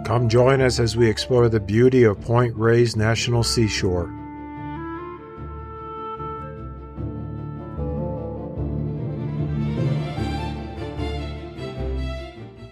Come join us as we explore the beauty of Point Reyes National Seashore.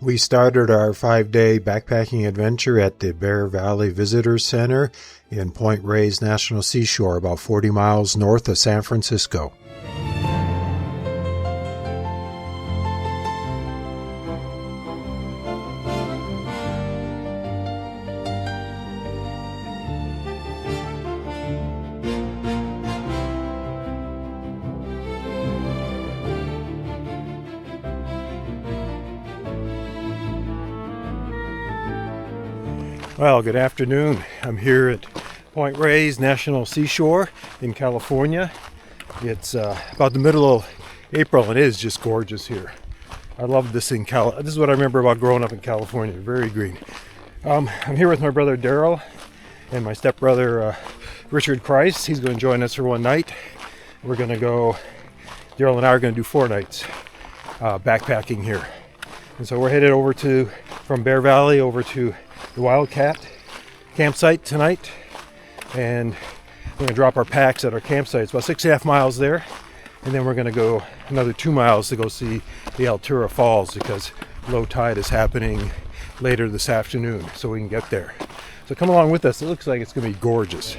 We started our 5-day backpacking adventure at the Bear Valley Visitor Center in Point Reyes National Seashore, about 40 miles north of San Francisco. Well, good afternoon. I'm here at Point Reyes National Seashore in California. It's about the middle of April and it is just gorgeous here. I love this in This is what I remember about growing up in California. Very green. I'm here with my brother Daryl and my stepbrother Richard Price. He's going to join us for one night. We're going to go, Daryl and I are going to do 4 nights backpacking here. And so we're headed over from Bear Valley over to the Wildcat campsite tonight, and we're going to drop our packs at our campsite. It's about 6.5 miles there, and then we're going to go another 2 miles to go see the Altura Falls because low tide is happening later this afternoon, so we can get there. So come along with us. It looks like it's going to be gorgeous.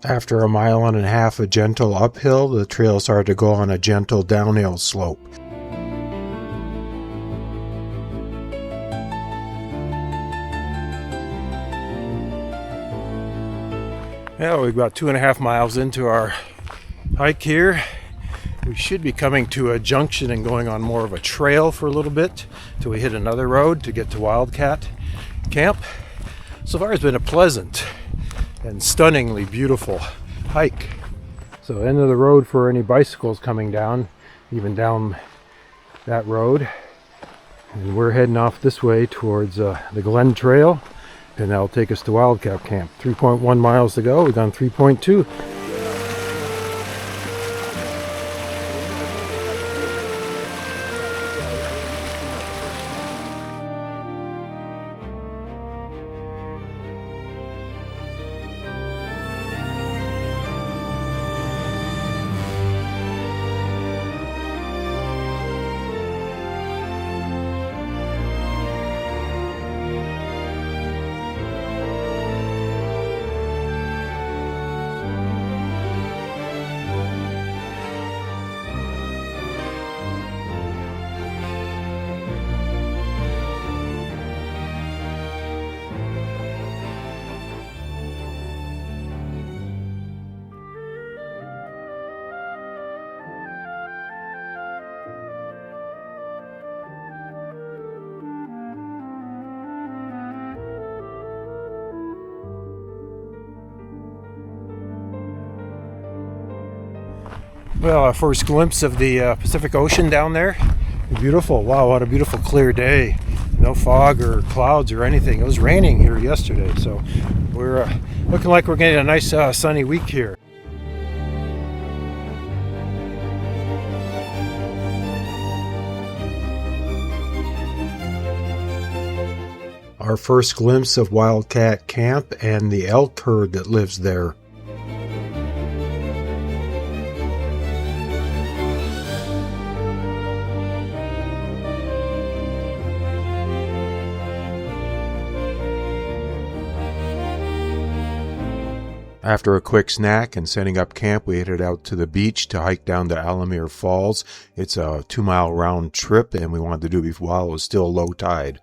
After 1.5 miles of gentle uphill, the trail started to go on a gentle downhill slope. Well, we're about 2.5 miles into our hike here. We should be coming to a junction and going on more of a trail for a little bit till we hit another road to get to Wildcat Camp. So far it's been a pleasant and stunningly beautiful hike. So end of the road for any bicycles coming down, even down that road. And we're heading off this way towards the Glen Trail, and that'll take us to Wildcat Camp. 3.1 miles to go. We've done 3.2. Well, our first glimpse of the Pacific Ocean down there. Beautiful. Wow, what a beautiful clear day. No fog or clouds or anything. It was raining here yesterday, so we're looking like we're getting a nice sunny week here. Our first glimpse of Wildcat Camp and the elk herd that lives there. After a quick snack and setting up camp, we headed out to the beach to hike down to Alamir Falls. It's a 2-mile round trip, and we wanted to do it while it was still low tide.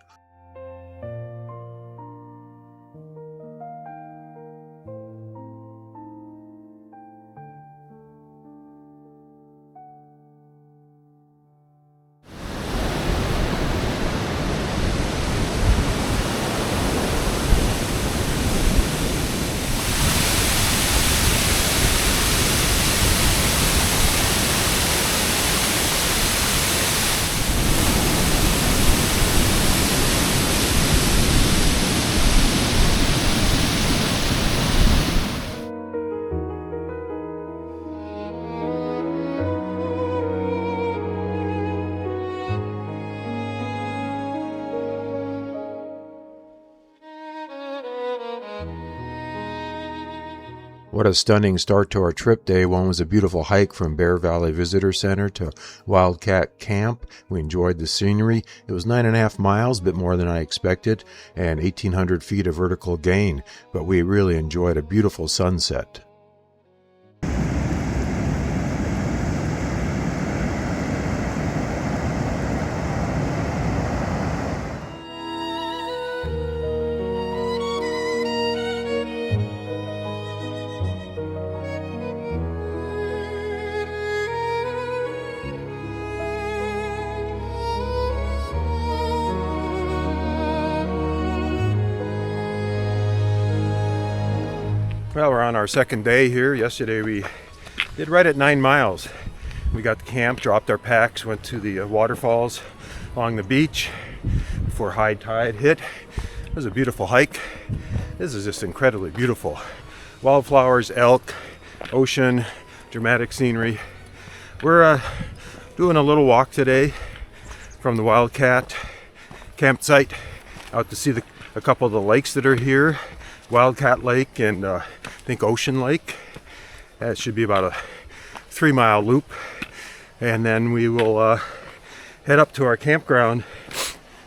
What a stunning start to our trip. Day one was a beautiful hike from Bear Valley Visitor Center to Wildcat Camp. We enjoyed the scenery. It was 9.5 miles, a bit more than I expected, and 1,800 feet of vertical gain, but we really enjoyed a beautiful sunset. Well, we're on our second day here. Yesterday we did right at 9 miles. We got to camp, dropped our packs, went to the waterfalls along the beach before high tide hit. It was a beautiful hike. This is just incredibly beautiful. Wildflowers, elk, ocean, dramatic scenery. We're doing a little walk today from the Wildcat campsite out to see a couple of the lakes that are here. Wildcat Lake and I think Ocean Lake. That should be about a 3-mile loop, and then we will head up to our campground,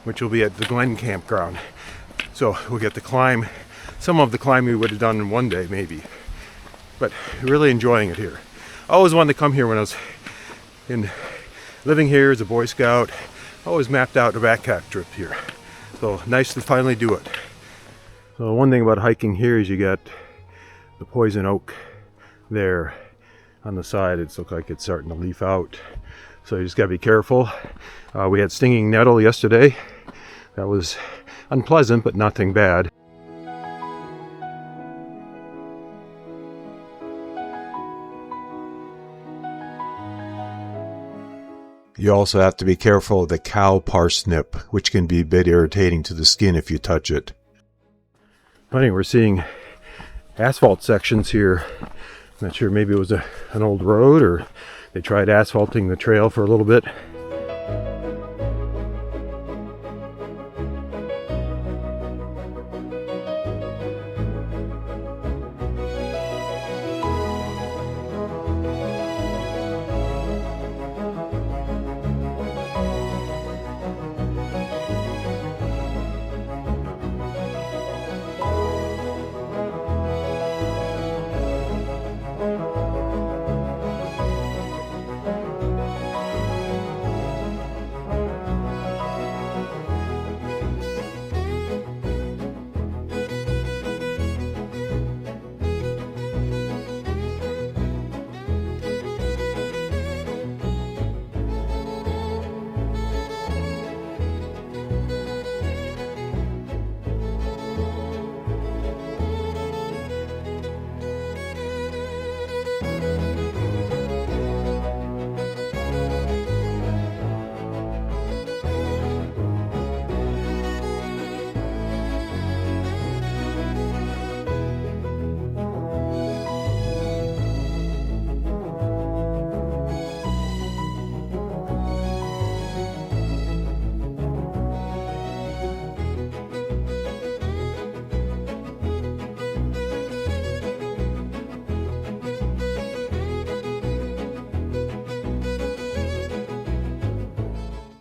which will be at the Glen campground. So we'll get to climb some of the climbing we would have done in one day maybe, but really enjoying it here. I always wanted to come here when I was living here as a Boy Scout. I always mapped out a backpack trip here, so nice to finally do it. So one thing about hiking here is you got the poison oak there on the side. It's looked like it's starting to leaf out. So you just got to be careful. We had stinging nettle yesterday. That was unpleasant, but nothing bad. You also have to be careful of the cow parsnip, which can be a bit irritating to the skin if you touch it. Funny, we're seeing asphalt sections here. Not sure, maybe it was an old road or they tried asphalting the trail for a little bit.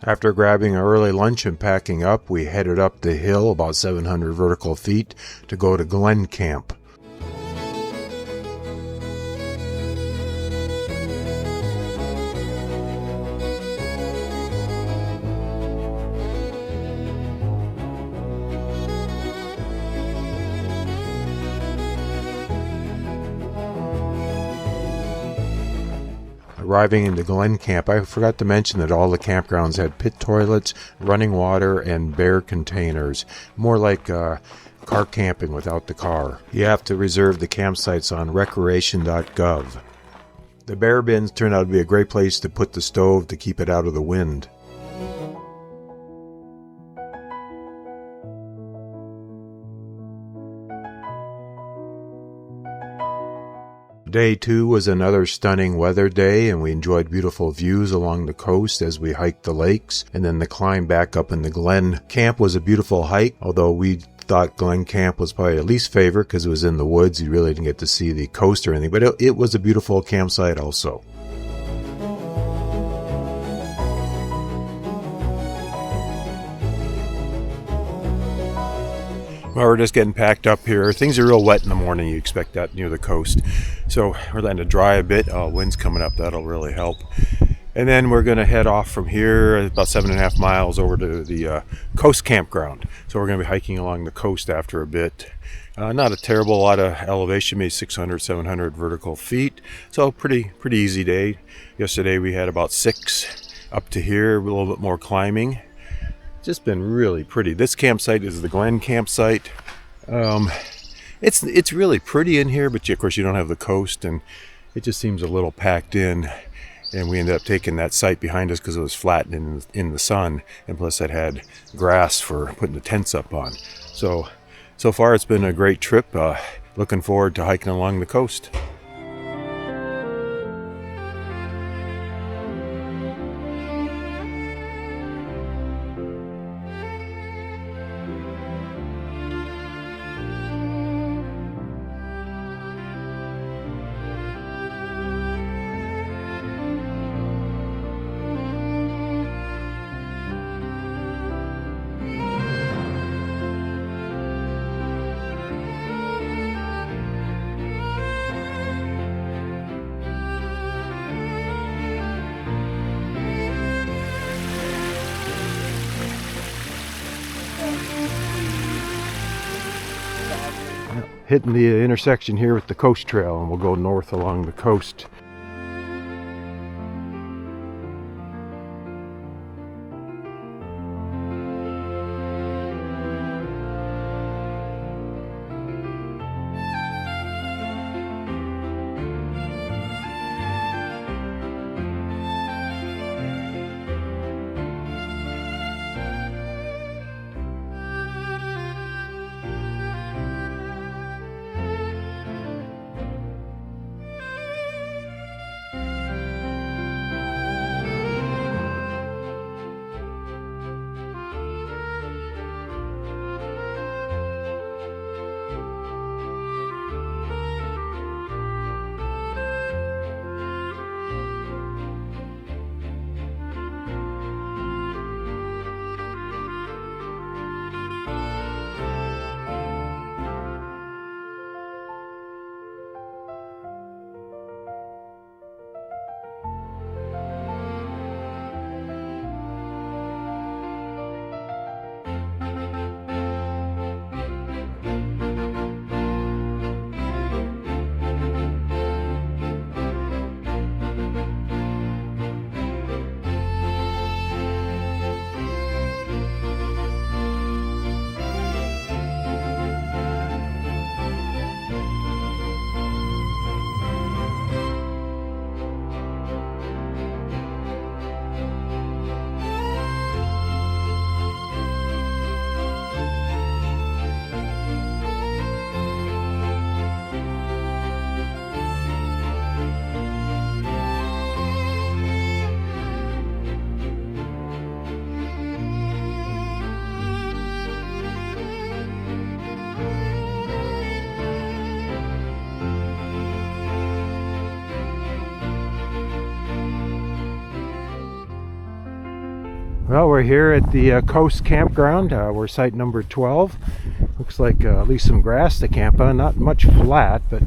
After grabbing an early lunch and packing up, we headed up the hill about 700 vertical feet to go to Glen Camp. Arriving into Glen Camp, I forgot to mention that all the campgrounds had pit toilets, running water, and bear containers. More like car camping without the car. You have to reserve the campsites on recreation.gov. The bear bins turned out to be a great place to put the stove to keep it out of the wind. Day 2 was another stunning weather day, and we enjoyed beautiful views along the coast as we hiked the lakes, and then the climb back up in the Glen Camp was a beautiful hike, although we thought Glen Camp was probably a least favorite because it was in the woods. You really didn't get to see the coast or anything, but it was a beautiful campsite also. Well, we're just getting packed up here. Things are real wet in the morning. You expect that near the coast. So we're letting it dry a bit. Wind's coming up. That'll really help. And then we're going to head off from here about 7.5 miles over to the coast campground. So we're going to be hiking along the coast after a bit. Not a terrible lot of elevation, maybe 600, 700 vertical feet. So pretty easy day. Yesterday we had about 6 up to here, a little bit more climbing. Just been really pretty. This campsite is the Glen campsite. It's really pretty in here, but of course you don't have the coast, and it just seems a little packed in. And we ended up taking that site behind us because it was flat in the sun, and plus it had grass for putting the tents up on. So far it's been a great trip. Looking forward to hiking along the coast. Hitting the intersection here with the coast trail, and we'll go north along the coast. Well, we're here at the Coast Campground. We're site number 12. Looks like at least some grass to camp on. Not much flat, but...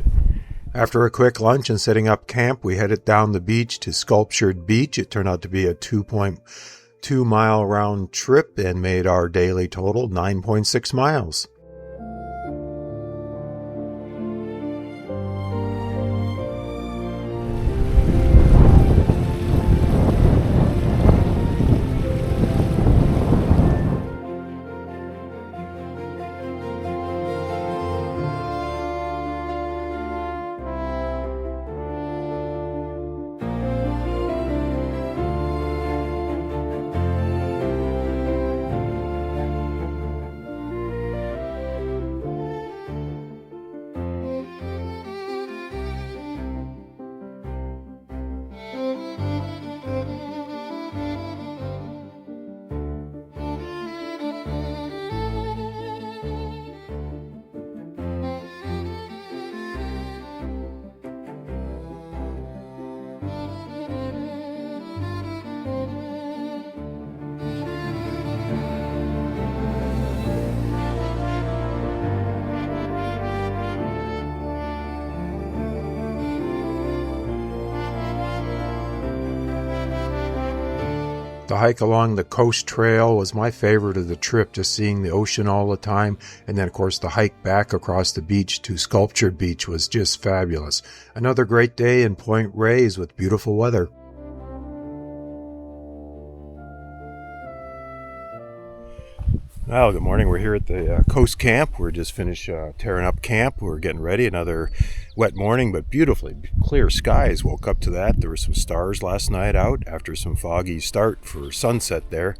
After a quick lunch and setting up camp, we headed down the beach to Sculptured Beach. It turned out to be a 2.2 mile round trip and made our daily total 9.6 miles. The hike along the coast trail was my favorite of the trip, just seeing the ocean all the time. And then, of course, the hike back across the beach to Sculptured Beach was just fabulous. Another great day in Point Reyes with beautiful weather. Well, good morning. We're here at the Coast Camp. We're just finished tearing up camp. We're getting ready. Another wet morning, but beautifully clear skies. Woke up to that. There were some stars last night out after some foggy start for sunset there.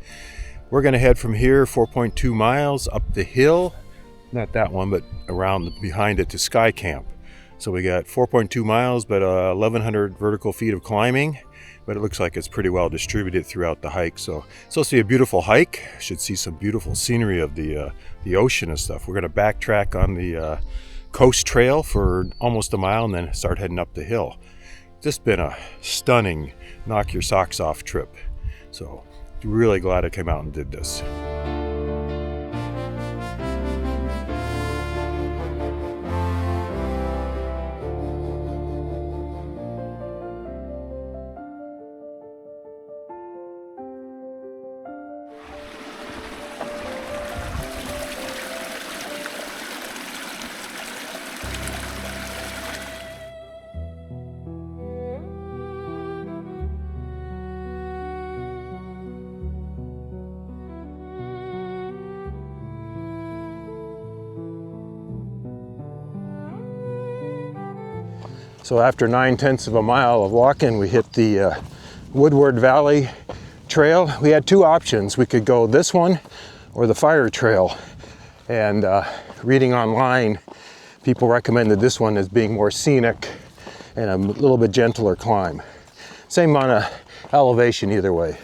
We're going to head from here 4.2 miles up the hill. Not that one, but around behind it to Sky Camp. So we got 4.2 miles, but 1,100 vertical feet of climbing. But it looks like it's pretty well distributed throughout the hike. So it's supposed to be a beautiful hike. Should see some beautiful scenery of the ocean and stuff. We're going to backtrack on the coast trail for almost a mile and then start heading up the hill. Just been a stunning knock your socks off trip. So really glad I came out and did this. So after 9/10 of a mile of walking, we hit the Woodward Valley Trail. We had two options. We could go this one or the Fire Trail. And reading online, people recommended this one as being more scenic and a little bit gentler climb. Same amount of elevation either way.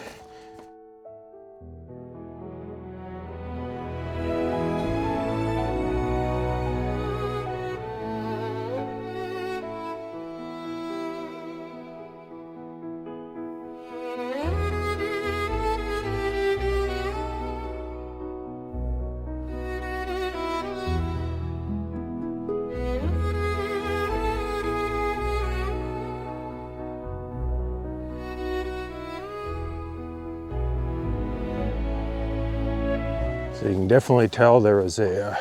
So you can definitely tell there was a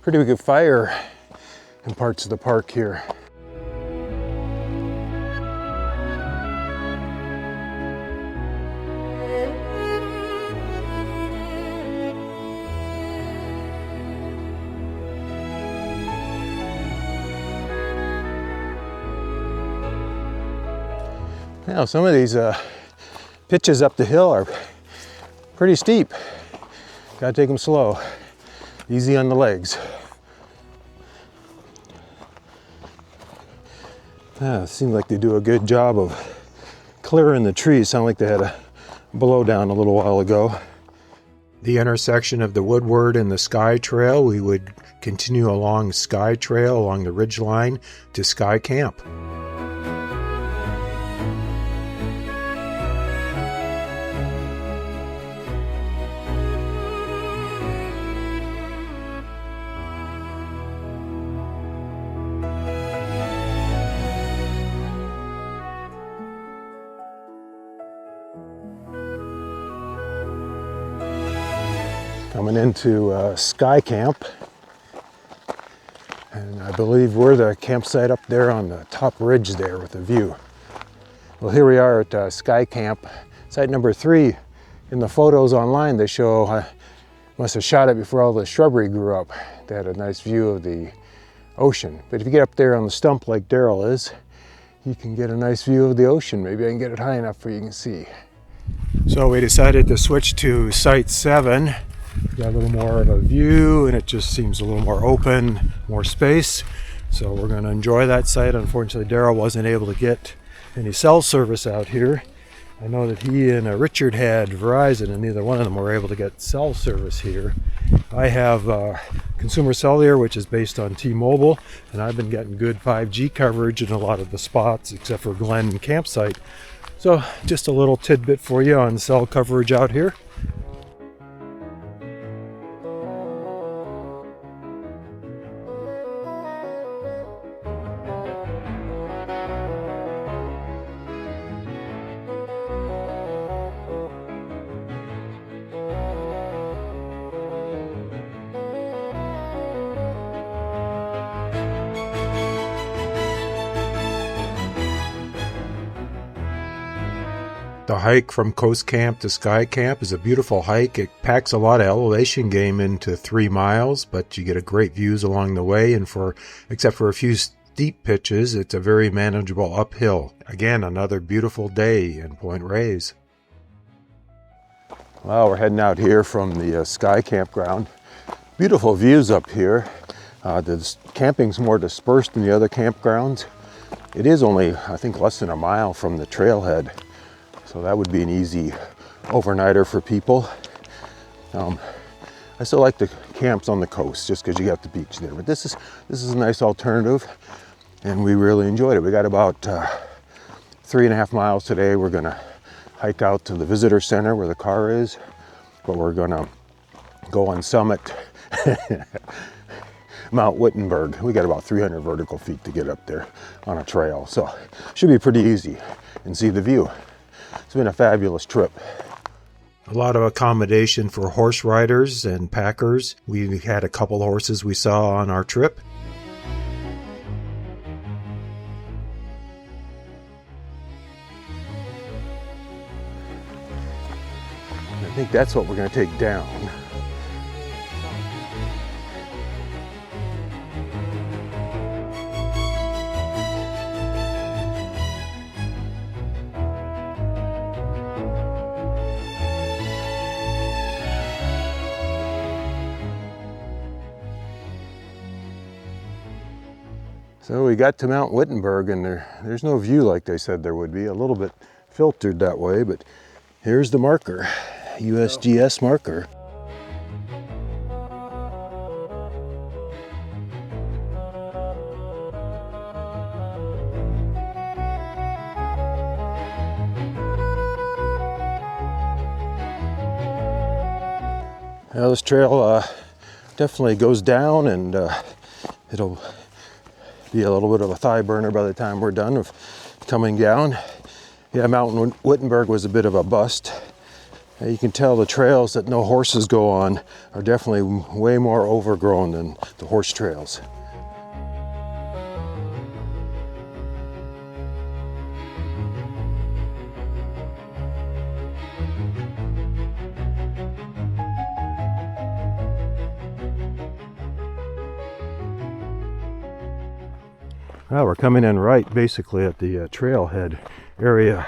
pretty good fire in parts of the park here. Now some of these pitches up the hill are pretty steep. Gotta take them slow, easy on the legs. Seems like they do a good job of clearing the trees. Sound like they had a blowdown a little while ago. The intersection of the Woodward and the Sky Trail, we would continue along Sky Trail along the ridge line to Sky Camp. Coming into Sky Camp, and I believe we're the campsite up there on the top ridge there with the view. Well, here we are at Sky Camp, site number 3. In the photos online, they show must have shot it before all the shrubbery grew up. They had a nice view of the ocean. But if you get up there on the stump like Daryl is, you can get a nice view of the ocean. Maybe I can get it high enough where you can see. So we decided to switch to site 7. Got a little more of a view and it just seems a little more open, more space. So we're going to enjoy that site. Unfortunately, Daryl wasn't able to get any cell service out here. I know that he and Richard had Verizon and neither one of them were able to get cell service here. I have Consumer Cellular, which is based on T-Mobile, and I've been getting good 5G coverage in a lot of the spots except for Glen Campsite. So just a little tidbit for you on cell coverage out here. The hike from Coast Camp to Sky Camp is a beautiful hike. It packs a lot of elevation game into 3 miles, but you get a great views along the way, and except for a few steep pitches, it's a very manageable uphill. Again, another beautiful day in Point Reyes. Well, we're heading out here from the Sky Campground. Beautiful views up here. The camping's more dispersed than the other campgrounds. It is only, I think, less than a mile from the trailhead. So that would be an easy overnighter for people. I still like the camps on the coast just because you got the beach there. But this is a nice alternative, and we really enjoyed it. We got about 3.5 miles today. We're gonna hike out to the visitor center where the car is, but we're gonna go on summit Mount Wittenberg. We got about 300 vertical feet to get up there on a trail, so should be pretty easy and see the view. It's been a fabulous trip. A lot of accommodation for horse riders and packers. We had a couple horses we saw on our trip. I think that's what we're going to take down. So we got to Mount Wittenberg, and there's no view like they said there would be. A little bit filtered that way, but here's the marker, USGS marker. Now this trail definitely goes down, and it'll be a little bit of a thigh burner by the time we're done of coming down. Yeah, Mount Wittenberg was a bit of a bust. You can tell the trails that no horses go on are definitely way more overgrown than the horse trails. Well, we're coming in right basically at the trailhead area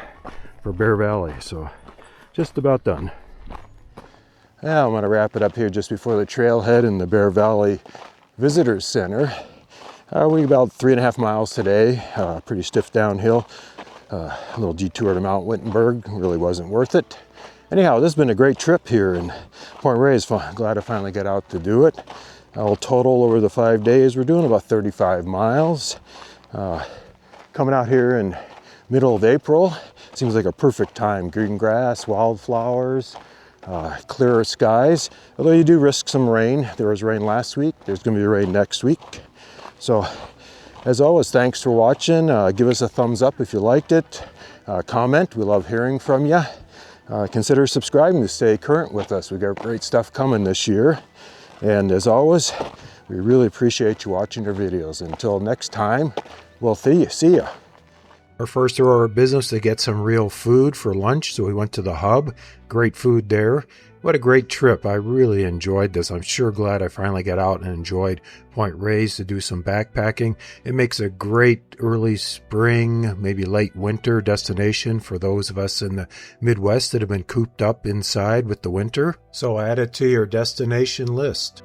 for Bear Valley, so just about done. Now I'm going to wrap it up here just before the trailhead in the Bear Valley Visitors Center. We're about 3.5 miles today, pretty stiff downhill. A little detour to Mount Wittenberg, really wasn't worth it. Anyhow, this has been a great trip here in Point Reyes. Glad I finally got out to do it. All total over the 5 days, we're doing about 35 miles. Coming out here in middle of April seems like a perfect time. Green grass, wildflowers, clearer skies. Although you do risk some rain. There was rain last week. There's going to be rain next week. So, as always, thanks for watching. Give us a thumbs up if you liked it. Comment. We love hearing from you. Consider subscribing to stay current with us. We've got great stuff coming this year. And as always, we really appreciate you watching our videos. Until next time, we'll see ya. Our first order of business to get some real food for lunch, so we went to the Hub. Great food there. What a great trip. I really enjoyed this. I'm sure glad I finally got out and enjoyed Point Reyes to do some backpacking. It makes a great early spring, maybe late winter destination for those of us in the Midwest that have been cooped up inside with the winter. So add it to your destination list.